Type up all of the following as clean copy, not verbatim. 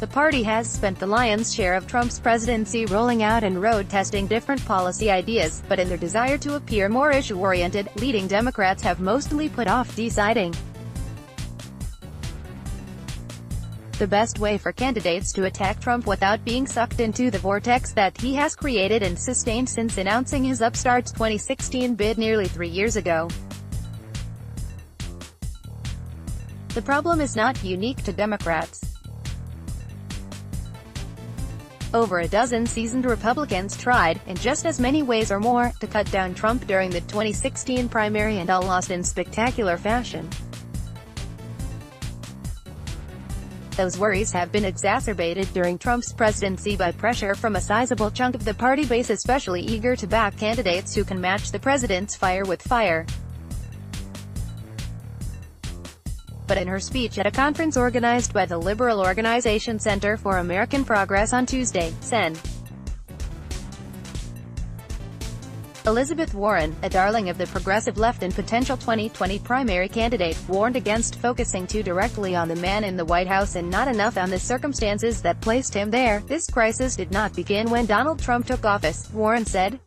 The party has spent the lion's share of Trump's presidency rolling out and road testing different policy ideas, but in their desire to appear more issue-oriented, leading Democrats have mostly put off deciding. The best way for candidates to attack Trump without being sucked into the vortex that he has created and sustained since announcing his upstart 2016 bid nearly 3 years ago. The problem is not unique to Democrats. Over a dozen seasoned Republicans tried, in just as many ways or more, to cut down Trump during the 2016 primary and all lost in spectacular fashion. Those worries have been exacerbated during Trump's presidency by pressure from a sizable chunk of the party base, especially eager to back candidates who can match the president's fire with fire. But in her speech at a conference organized by the liberal organization Center for American Progress on Tuesday, Sen. Elizabeth Warren, a darling of the progressive left and potential 2020 primary candidate, warned against focusing too directly on the man in the White House and not enough on the circumstances that placed him there. This crisis did not begin when Donald Trump took office, Warren said.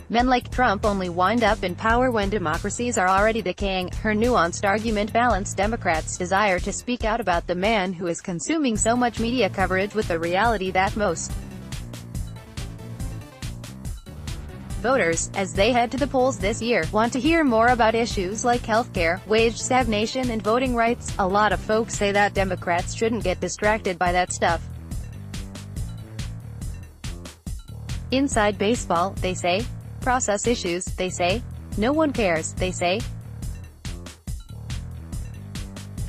Men like Trump only wind up in power when democracies are already decaying. Her nuanced argument balanced Democrats' desire to speak out about the man who is consuming so much media coverage with the reality that most voters, as they head to the polls this year, want to hear more about issues like healthcare, wage stagnation and voting rights. A lot of folks say that Democrats shouldn't get distracted by that stuff. Inside baseball, they say. Process issues, they say. No one cares, they say.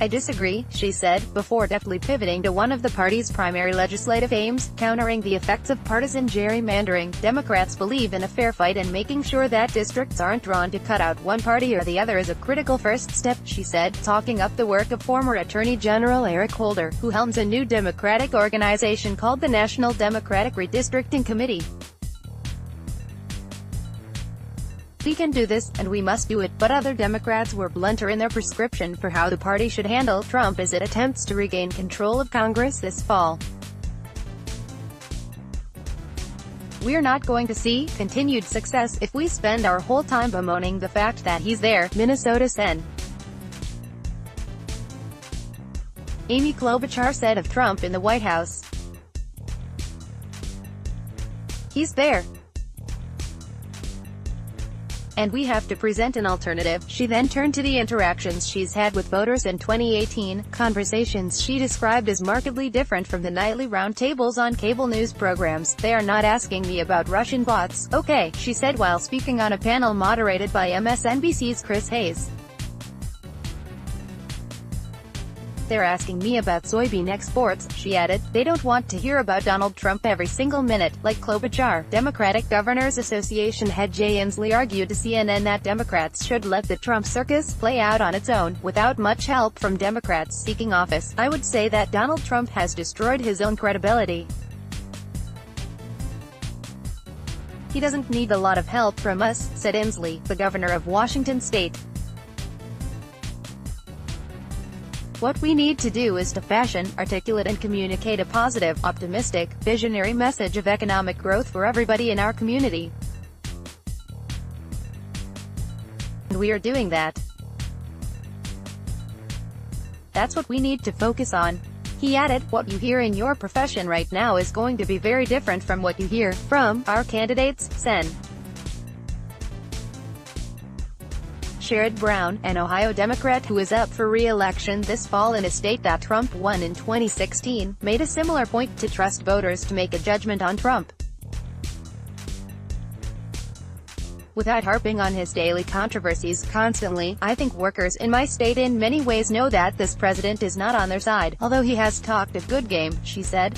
I disagree, she said, before deftly pivoting to one of the party's primary legislative aims, countering the effects of partisan gerrymandering. Democrats believe in a fair fight, and making sure that districts aren't drawn to cut out one party or the other is a critical first step, she said, talking up the work of former Attorney General Eric Holder, who helms a new Democratic organization called the National Democratic Redistricting Committee. We can do this, and we must do it, but other Democrats were blunter in their prescription for how the party should handle Trump as it attempts to regain control of Congress this fall. We're not going to see continued success if we spend our whole time bemoaning the fact that he's there, Minnesota Sen. Amy Klobuchar said of Trump in the White House. He's there. And we have to present an alternative. She then turned to the interactions she's had with voters in 2018, conversations she described as markedly different from the nightly roundtables on cable news programs. They are not asking me about Russian bots. Okay, she said while speaking on a panel moderated by MSNBC's Chris Hayes. They're asking me about soybean exports, she added. They don't want to hear about Donald Trump every single minute, like Klobuchar. Democratic Governors Association head Jay Inslee argued to CNN that Democrats should let the Trump circus play out on its own, without much help from Democrats seeking office. I would say that Donald Trump has destroyed his own credibility. He doesn't need a lot of help from us, said Inslee, the governor of Washington state. What we need to do is to fashion, articulate and communicate a positive, optimistic, visionary message of economic growth for everybody in our community. And we are doing that. That's what we need to focus on. He added, what you hear in your profession right now is going to be very different from what you hear from our candidates, Sen. Sherrod Brown, an Ohio Democrat who is up for re-election this fall in a state that Trump won in 2016, made a similar point to trust voters to make a judgment on Trump. Without harping on his daily controversies constantly, I think workers in my state in many ways know that this president is not on their side, although he has talked a good game, she said.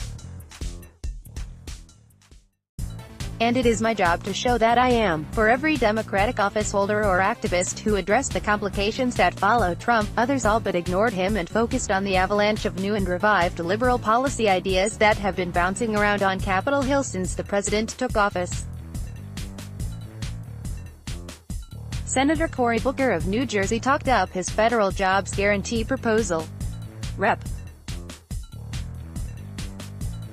And it is my job to show that I am. For every Democratic officeholder or activist who addressed the complications that followed Trump, others all but ignored him and focused on the avalanche of new and revived liberal policy ideas that have been bouncing around on Capitol Hill since the president took office. Senator Cory Booker of New Jersey talked up his federal jobs guarantee proposal. Rep.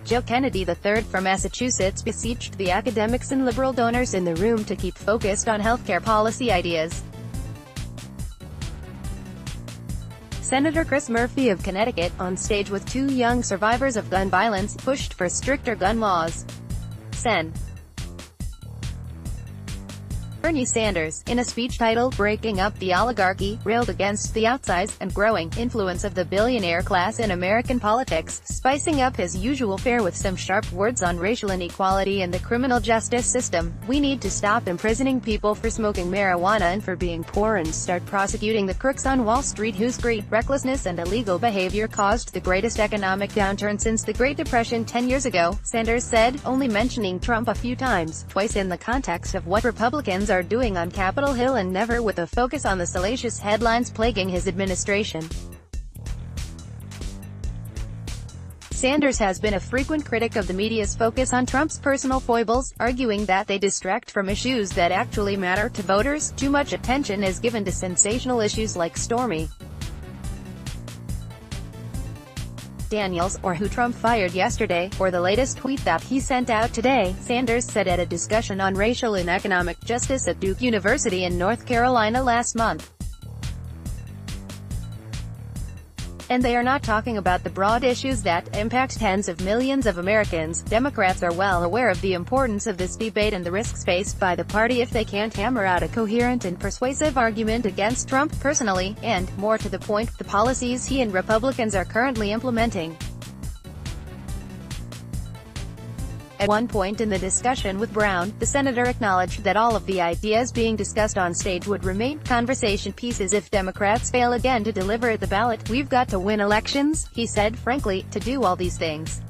Joe Kennedy III from Massachusetts besieged the academics and liberal donors in the room to keep focused on healthcare policy ideas. Senator Chris Murphy of Connecticut, on stage with two young survivors of gun violence, pushed for stricter gun laws. Sen. Bernie Sanders, in a speech titled "Breaking Up the Oligarchy," railed against the outsized and growing influence of the billionaire class in American politics, spicing up his usual fare with some sharp words on racial inequality and the criminal justice system. "We need to stop imprisoning people for smoking marijuana and for being poor and start prosecuting the crooks on Wall Street whose greed, recklessness and illegal behavior caused the greatest economic downturn since the Great Depression 10 years ago," Sanders said, only mentioning Trump a few times, twice in the context of what Republicans are doing on Capitol Hill and never with a focus on the salacious headlines plaguing his administration. Sanders has been a frequent critic of the media's focus on Trump's personal foibles, arguing that they distract from issues that actually matter to voters. Too much attention is given to sensational issues like Stormy Daniels, or who Trump fired yesterday, or the latest tweet that he sent out today, Sanders said at a discussion on racial and economic justice at Duke University in North Carolina last month. And they are not talking about the broad issues that impact tens of millions of Americans. Democrats are well aware of the importance of this debate and the risks faced by the party if they can't hammer out a coherent and persuasive argument against Trump personally, and, more to the point, the policies he and Republicans are currently implementing. At one point in the discussion with Brown, the senator acknowledged that all of the ideas being discussed on stage would remain conversation pieces if Democrats fail again to deliver at the ballot. "We've got to win elections," he said, frankly, to do all these things.